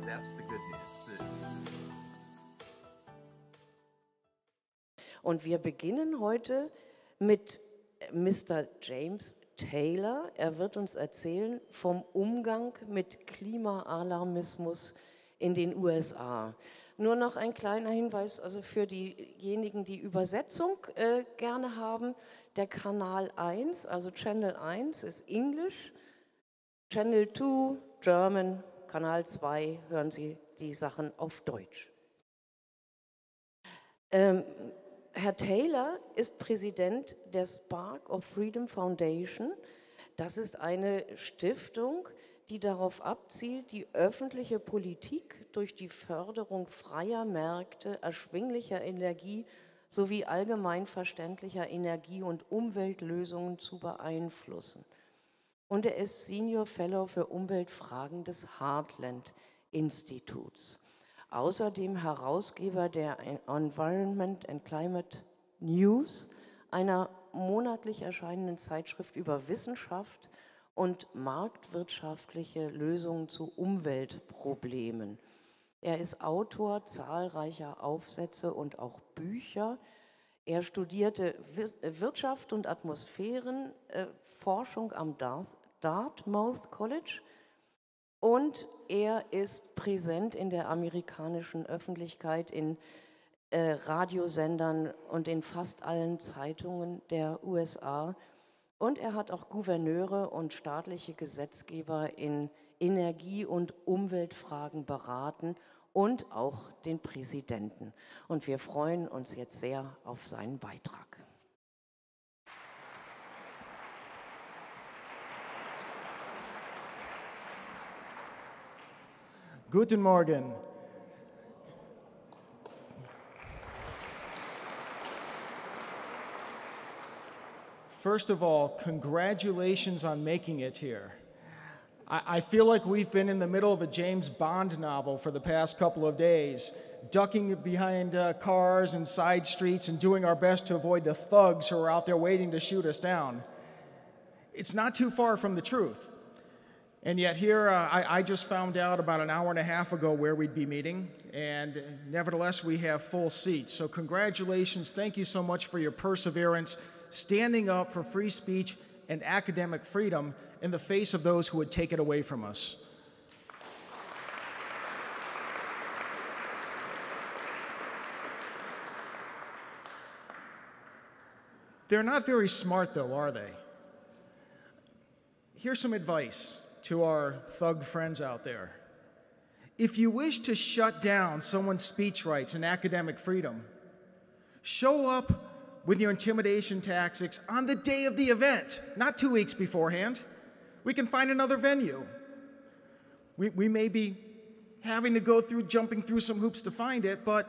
That's the good news. Und wir beginnen heute mit Mr. James Taylor. Er wird uns erzählen vom Umgang mit Klimaalarmismus in den USA. Nur noch ein kleiner Hinweis, also für diejenigen, die Übersetzung gerne haben, der Kanal 1, also Channel 1 ist Englisch, Channel 2 German, Kanal 2 hören Sie die Sachen auf Deutsch. Herr Taylor ist Präsident der Spark of Freedom Foundation. Das ist eine Stiftung, die darauf abzielt, die öffentliche Politik durch die Förderung freier Märkte, erschwinglicher Energie sowie allgemeinverständlicher Energie- und Umweltlösungen zu beeinflussen. Und er ist Senior Fellow für Umweltfragen des Heartland Instituts. Außerdem Herausgeber der Environment and Climate News, einer monatlich erscheinenden Zeitschrift über Wissenschaft und marktwirtschaftliche Lösungen zu Umweltproblemen. Er ist Autor zahlreicher Aufsätze und auch Bücher. Er studierte Wirtschaft und Atmosphärenforschung am Dartmouth College und er ist präsent in der amerikanischen Öffentlichkeit, in Radiosendern und in fast allen Zeitungen der USA. Und er hat auch Gouverneure und staatliche Gesetzgeber in Energie- und Umweltfragen beraten und auch den Präsidenten. Und wir freuen uns jetzt sehr auf seinen Beitrag. Guten Morgen. First of all, congratulations on making it here. I feel like we've been in the middle of a James Bond novel for the past couple of days, ducking behind cars and side streets and doing our best to avoid the thugs who are out there waiting to shoot us down. It's not too far from the truth. And yet here, I just found out about an hour and a half ago where we'd be meeting, and nevertheless, we have full seats. So congratulations, thank you so much for your perseverance, standing up for free speech and academic freedom in the face of those who would take it away from us. They're not very smart though, are they? Here's some advice to our thug friends out there. If you wish to shut down someone's speech rights and academic freedom, show up with your intimidation tactics on the day of the event, not 2 weeks beforehand. We can find another venue. We may be having to go through, jumping through some hoops to find it, but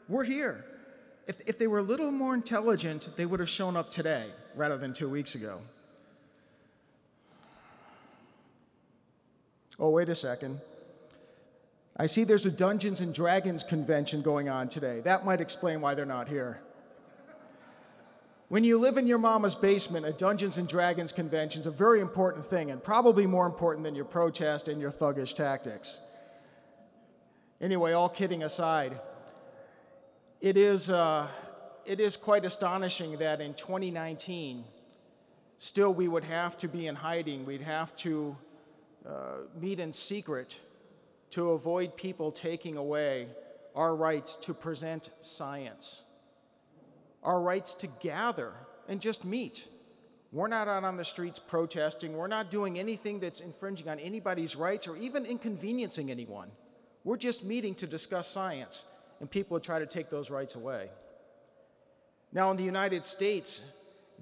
we're here. If they were a little more intelligent, they would have shown up today rather than 2 weeks ago. Oh, wait a second. I see there's a Dungeons and Dragons convention going on today. That might explain why they're not here. When you live in your mama's basement, a Dungeons and Dragons convention is a very important thing, and probably more important than your protest and your thuggish tactics. Anyway, all kidding aside, it is quite astonishing that in 2019, still we would have to be in hiding. We'd have to meet in secret to avoid people taking away our rights to present science, our rights to gather and just meet. We're not out on the streets protesting. We're not doing anything that's infringing on anybody's rights or even inconveniencing anyone. We're just meeting to discuss science, and people would try to take those rights away. Now, in the United States,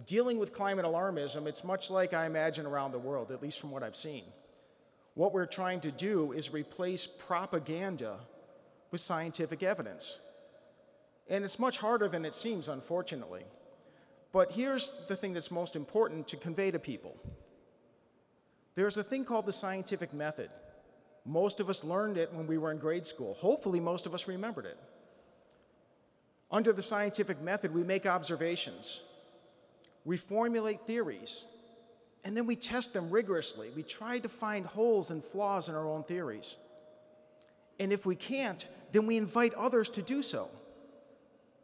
dealing with climate alarmism, it's much like I imagine around the world, at least from what I've seen. What we're trying to do is replace propaganda with scientific evidence. And it's much harder than it seems, unfortunately. But here's the thing that's most important to convey to people. There's a thing called the scientific method. Most of us learned it when we were in grade school. Hopefully, most of us remembered it. Under the scientific method, we make observations, we formulate theories, and then we test them rigorously. We try to find holes and flaws in our own theories. And if we can't, then we invite others to do so.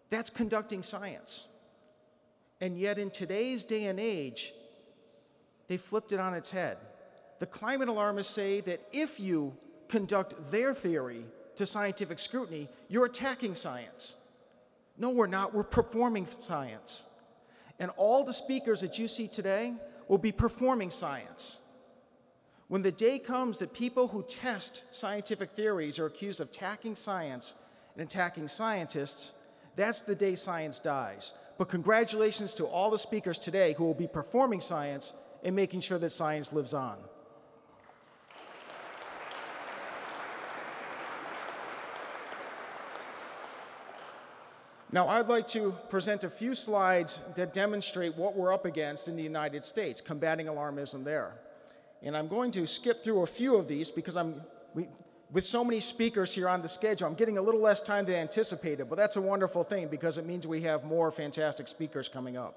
That's conducting science. And yet in today's day and age, they flipped it on its head. The climate alarmists say that if you conduct their theory to scientific scrutiny, you're attacking science. No, we're not. We're performing science. And all the speakers that you see today will be performing science. When the day comes that people who test scientific theories are accused of attacking science and attacking scientists, that's the day science dies. But congratulations to all the speakers today who will be performing science and making sure that science lives on. Now, I'd like to present a few slides that demonstrate what we're up against in the United States, combating alarmism there. And I'm going to skip through a few of these because with so many speakers here on the schedule, I'm getting a little less time than anticipated, but that's a wonderful thing because it means we have more fantastic speakers coming up.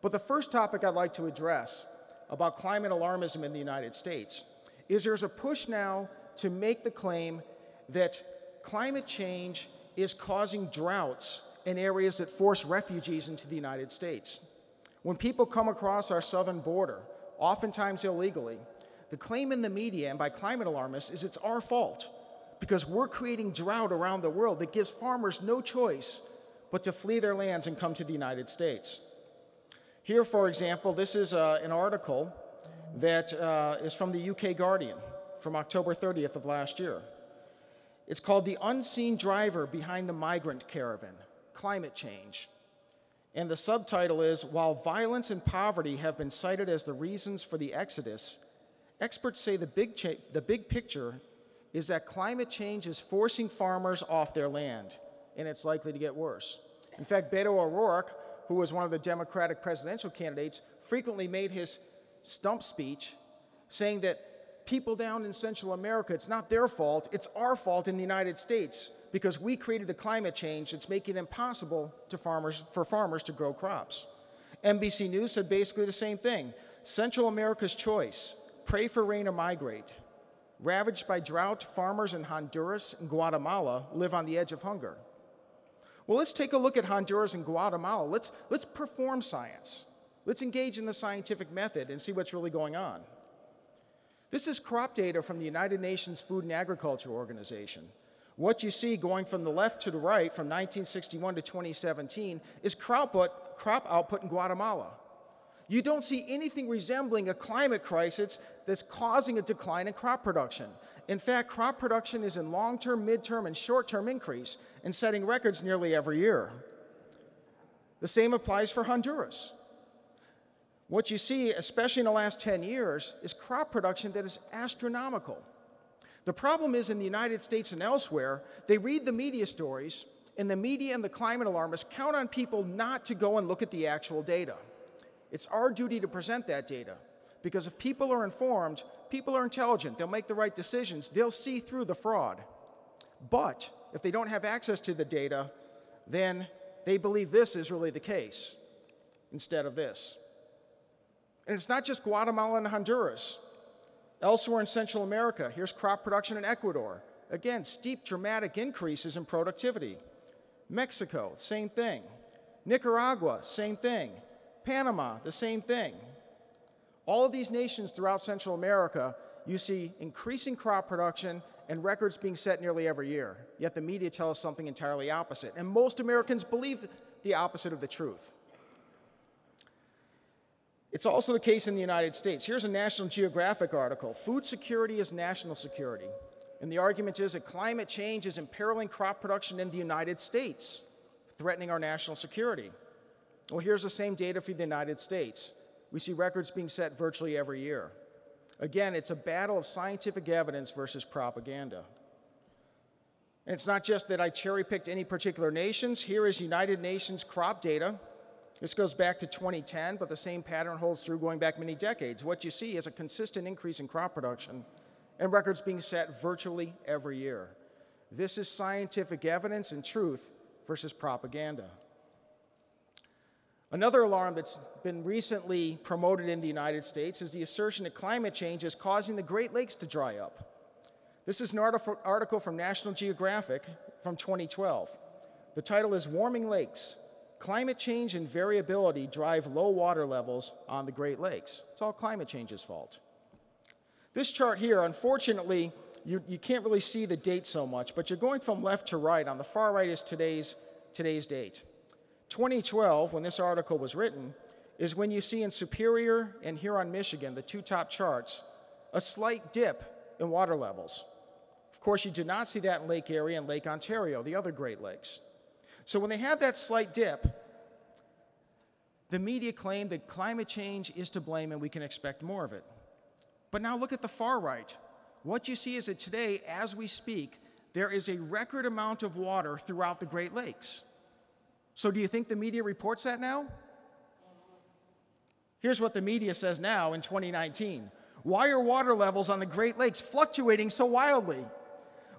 But the first topic I'd like to address about climate alarmism in the United States is there's a push now to make the claim that climate change is causing droughts in areas that force refugees into the United States. When people come across our southern border, oftentimes illegally, the claim in the media and by climate alarmists is it's our fault because we're creating drought around the world that gives farmers no choice but to flee their lands and come to the United States. Here, for example, this is an article that is from the UK Guardian from October 30th of last year. It's called "The Unseen Driver Behind the Migrant Caravan, Climate Change." And the subtitle is, "While violence and poverty have been cited as the reasons for the exodus, experts say the big picture is that climate change is forcing farmers off their land, and it's likely to get worse." In fact, Beto O'Rourke, who was one of the Democratic presidential candidates, frequently made his stump speech saying that people down in Central America, it's not their fault, it's our fault in the United States because we created the climate change that's making it impossible for farmers to grow crops. NBC News said basically the same thing. Central America's choice, pray for rain or migrate. Ravaged by drought, farmers in Honduras and Guatemala live on the edge of hunger. Well, let's take a look at Honduras and Guatemala. Let's perform science. Let's engage in the scientific method and see what's really going on. This is crop data from the United Nations Food and Agriculture Organization. What you see going from the left to the right from 1961 to 2017 is crop output in Guatemala. You don't see anything resembling a climate crisis that's causing a decline in crop production. In fact, crop production is in long-term, mid-term, and short-term increase and setting records nearly every year. The same applies for Honduras. What you see, especially in the last 10 years, is crop production that is astronomical. The problem is in the United States and elsewhere, they read the media stories, and the media and the climate alarmists count on people not to go and look at the actual data. It's our duty to present that data, because if people are informed, people are intelligent, they'll make the right decisions, they'll see through the fraud. But if they don't have access to the data, then they believe this is really the case instead of this. And it's not just Guatemala and Honduras. Elsewhere in Central America, here's crop production in Ecuador. Again, steep, dramatic increases in productivity. Mexico, same thing. Nicaragua, same thing. Panama, the same thing. All of these nations throughout Central America, you see increasing crop production and records being set nearly every year. Yet the media tell us something entirely opposite. And most Americans believe the opposite of the truth. It's also the case in the United States. Here's a National Geographic article, "Food Security is National Security." And the argument is that climate change is imperiling crop production in the United States, threatening our national security. Well, here's the same data for the United States. We see records being set virtually every year. Again, it's a battle of scientific evidence versus propaganda. And it's not just that I cherry-picked any particular nations. Here is United Nations crop data. This goes back to 2010, but the same pattern holds true going back many decades. What you see is a consistent increase in crop production and records being set virtually every year. This is scientific evidence and truth versus propaganda. Another alarm that's been recently promoted in the United States is the assertion that climate change is causing the Great Lakes to dry up. This is an article from National Geographic from 2012. The title is Warming Lakes. Climate change and variability drive low water levels on the Great Lakes. It's all climate change's fault. This chart here, unfortunately, you can't really see the date so much, but you're going from left to right. On the far right is today's date. 2012, when this article was written, is when you see in Superior and Huron, Michigan, the two top charts, a slight dip in water levels. Of course, you did not see that in Lake Erie and Lake Ontario, the other Great Lakes. So when they had that slight dip, the media claimed that climate change is to blame and we can expect more of it. But now look at the far right. What you see is that today, as we speak, there is a record amount of water throughout the Great Lakes. So do you think the media reports that now? Here's what the media says now in 2019. Why are water levels on the Great Lakes fluctuating so wildly?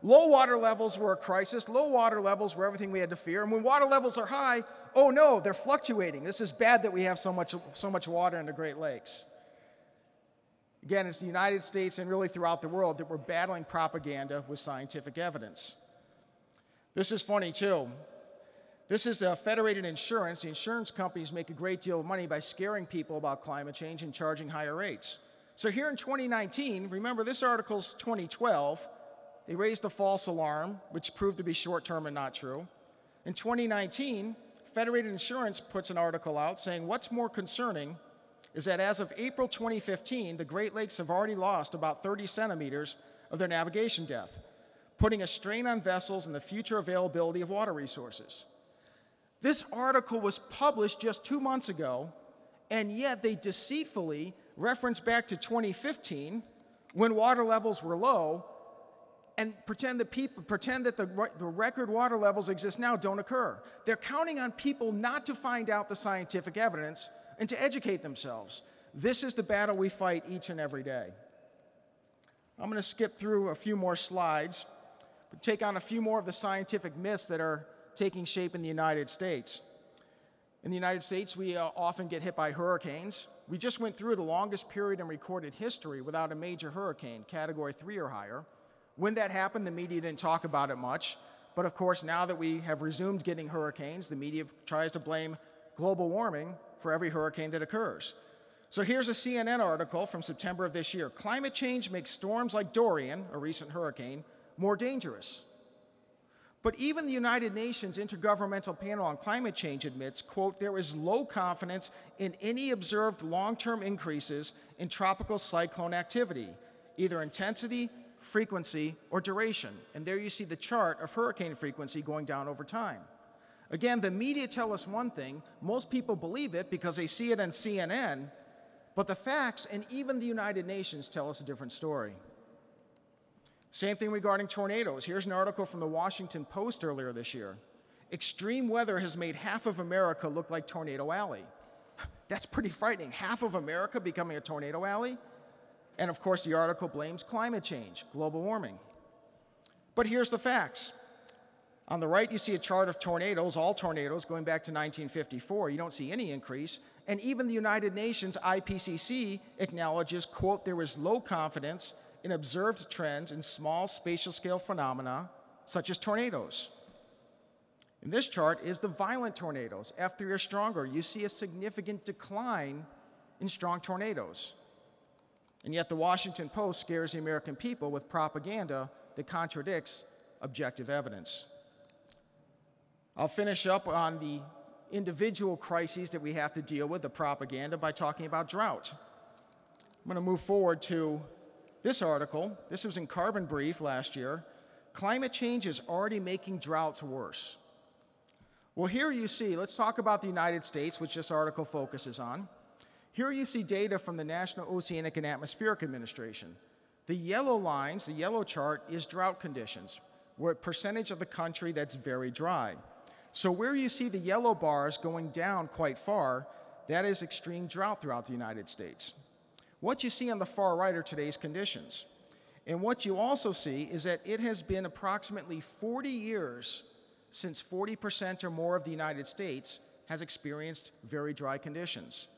Low water levels were a crisis. Low water levels were everything we had to fear. And when water levels are high, oh no, they're fluctuating. This is bad that we have so much water in the Great Lakes. Again, it's the United States and really throughout the world that we're battling propaganda with scientific evidence. This is funny too. This is Federated Insurance. The insurance companies make a great deal of money by scaring people about climate change and charging higher rates. So here in 2019, remember this article's 2012, they raised a false alarm, which proved to be short-term and not true. In 2019, Federated Insurance puts an article out saying what's more concerning is that as of April 2015, the Great Lakes have already lost about 30 centimeters of their navigation depth, putting a strain on vessels and the future availability of water resources. This article was published just 2 months ago, and yet they deceitfully reference back to 2015 when water levels were low and pretend that the record water levels exist now don't occur. They're counting on people not to find out the scientific evidence and to educate themselves. This is the battle we fight each and every day. I'm going to skip through a few more slides, but take on a few more of the scientific myths that are taking shape in the United States. In the United States, we often get hit by hurricanes. We just went through the longest period in recorded history without a major hurricane, Category 3 or higher. When that happened, the media didn't talk about it much. But of course, now that we have resumed getting hurricanes, the media tries to blame global warming for every hurricane that occurs. So here's a CNN article from September of this year. Climate change makes storms like Dorian, a recent hurricane, more dangerous. But even the United Nations Intergovernmental Panel on Climate Change admits, quote, there is low confidence in any observed long-term increases in tropical cyclone activity, either intensity, frequency, or duration. And there you see the chart of hurricane frequency going down over time. Again, the media tell us one thing, most people believe it because they see it on CNN, but the facts and even the United Nations tell us a different story. Same thing regarding tornadoes. Here's an article from the Washington Post earlier this year. Extreme weather has made half of America look like Tornado Alley. That's pretty frightening. Half of America becoming a tornado alley? And of course, the article blames climate change, global warming. But here's the facts. On the right, you see a chart of tornadoes, all tornadoes, going back to 1954. You don't see any increase. And even the United Nations IPCC acknowledges, quote, there is low confidence in observed trends in small spatial scale phenomena, such as tornadoes. In this chart is the violent tornadoes, F3 or stronger. You see a significant decline in strong tornadoes. And yet the Washington Post scares the American people with propaganda that contradicts objective evidence. I'll finish up on the individual crises that we have to deal with, the propaganda, by talking about drought. I'm going to move forward to this article. This was in Carbon Brief last year. Climate change is already making droughts worse. Well, here you see, let's talk about the United States, which this article focuses on. Here you see data from the National Oceanic and Atmospheric Administration. The yellow lines, the yellow chart, is drought conditions, where a percentage of the country that's very dry. So where you see the yellow bars going down quite far, that is extreme drought throughout the United States. What you see on the far right are today's conditions. And what you also see is that it has been approximately 40 years since 40% or more of the United States has experienced very dry conditions.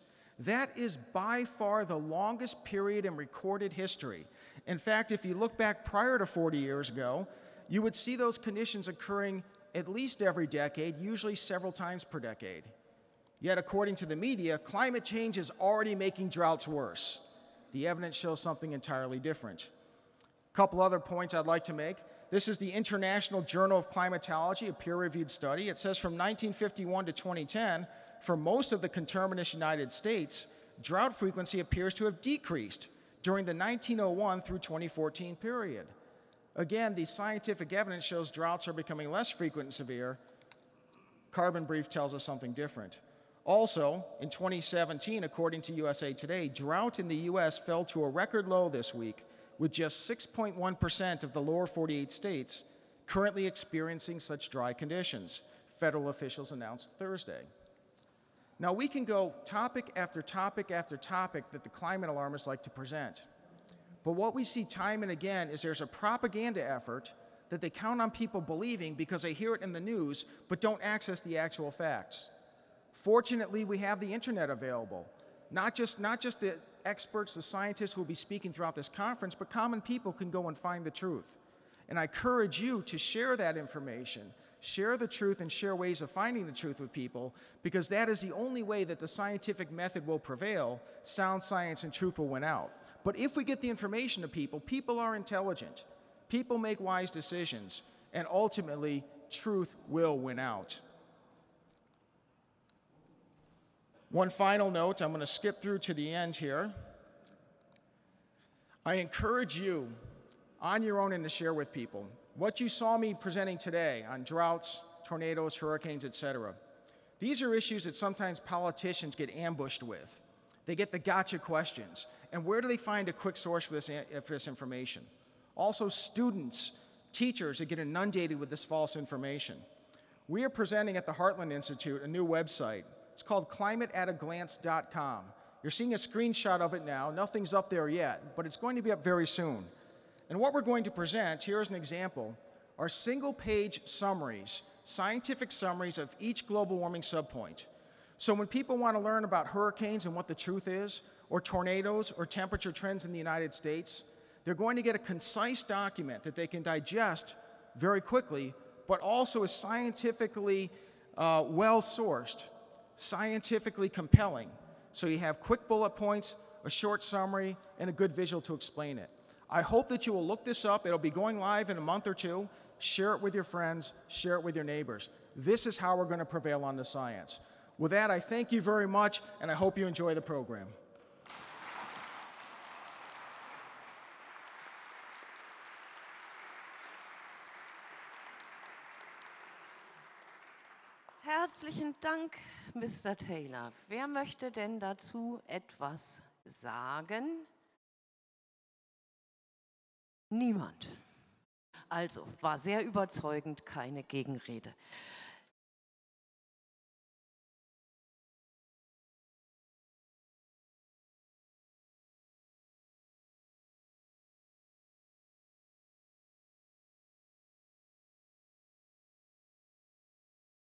That is by far the longest period in recorded history. In fact, if you look back prior to 40 years ago, you would see those conditions occurring at least every decade, usually several times per decade. Yet, according to the media, climate change is already making droughts worse. The evidence shows something entirely different. A couple other points I'd like to make. This is the International Journal of Climatology, a peer-reviewed study. It says from 1951 to 2010, for most of the conterminous United States, drought frequency appears to have decreased during the 1901 through 2014 period. Again, the scientific evidence shows droughts are becoming less frequent and severe. Carbon Brief tells us something different. Also, in 2017, according to USA Today, drought in the U.S. fell to a record low this week, with just 6.1% of the lower 48 states currently experiencing such dry conditions, federal officials announced Thursday. Now, we can go topic after topic after topic that the climate alarmists like to present. But what we see time and again is there's a propaganda effort that they count on people believing because they hear it in the news, but don't access the actual facts. Fortunately, we have the internet available. Not just the experts, the scientists who will be speaking throughout this conference, but common people can go and find the truth. And I encourage you to share that information, share the truth, and share ways of finding the truth with people, because that is the only way that the scientific method will prevail. Sound science and truth will win out. But if we get the information to people, people are intelligent, people make wise decisions, and ultimately, truth will win out. One final note, I'm going to skip through to the end here. I encourage you, on your own and to share with people, what you saw me presenting today on droughts, tornadoes, hurricanes, etc. These are issues that sometimes politicians get ambushed with. They get the gotcha questions. And where do they find a quick source for this information? Also, students, teachers that get inundated with this false information. We are presenting at the Heartland Institute a new website. It's called climateataglance.com. You're seeing a screenshot of it now. Nothing's up there yet, but it's going to be up very soon. And what we're going to present, here is an example, are single-page summaries, scientific summaries of each global warming subpoint. So when people want to learn about hurricanes and what the truth is, or tornadoes, or temperature trends in the United States, they're going to get a concise document that they can digest very quickly, but also is scientifically well-sourced, scientifically compelling. So you have quick bullet points, a short summary, and a good visual to explain it. I hope that you will look this up. It'll be going live in a month or two. Share it with your friends, share it with your neighbors. This is how we're going to prevail on the science. With that, I thank you very much, and I hope you enjoy the program. Herzlichen Dank, Mr. Taylor. Wer möchte denn dazu etwas sagen? Niemand. Also, war sehr überzeugend, keine Gegenrede.